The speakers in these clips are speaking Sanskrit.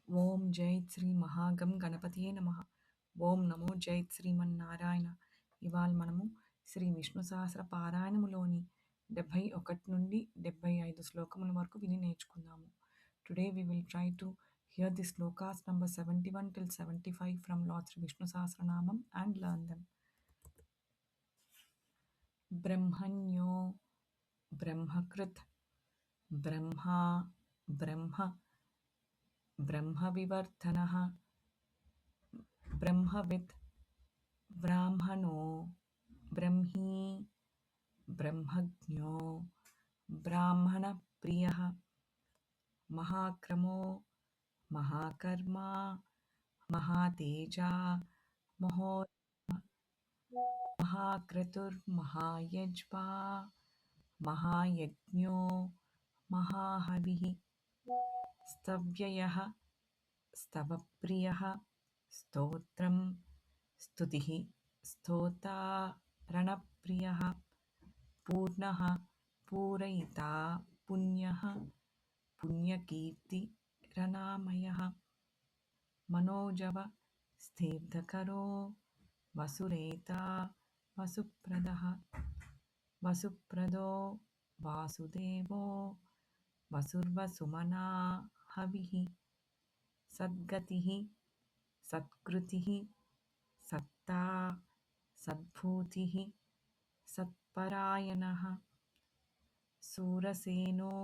ఓం జై శ్రీ మహాగం గణపతియే నమః. ఓం నమో జై శ్రీమన్నారాయణ. ఇవాళ మనము శ్రీ విష్ణు సహస్ర పారాయణములోని 71 నుండి 75 శ్లోకముల వరకు విని నేర్చుకుందాము. Today we will try to hear the slokas number 71 till 75 from Lord Sri Vishnu Sahasranamam and learn them. ब्रह्मण्यो ब्रह्मकृत् ब्रह्मा ब्रह्म ब्रह्मविवर्धनः ब्रह्मवित् ब्राह्मणो ब्रह्मी ब्रह्मज्ञो ब्राह्मणप्रियः महाक्रमो महाकर्मा महातेजा महो महाक्रतुर्महायज्वा महायज्ञो महाहविः स्तव्ययः स्तवप्रियः स्तोत्रं स्तुतिः स्तोता रणप्रियः पूर्णः पूरयिता पुण्यः पुण्यकीर्तिरनामयः मनोजव स्थिब्धकरो वसुरेता वसुप्रदः वसुप्रदो वासुदेवो वसुर्वसुमना हविः सद्गतिः सत्कृतिः सत्ता सद्भूतिः सत्परायणः सूरसेनो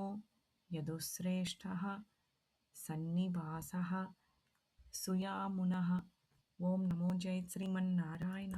यदुश्रेष्ठः सन्निवासः सुयामुनः. ओम नमो जय श्रीमन्नारायण.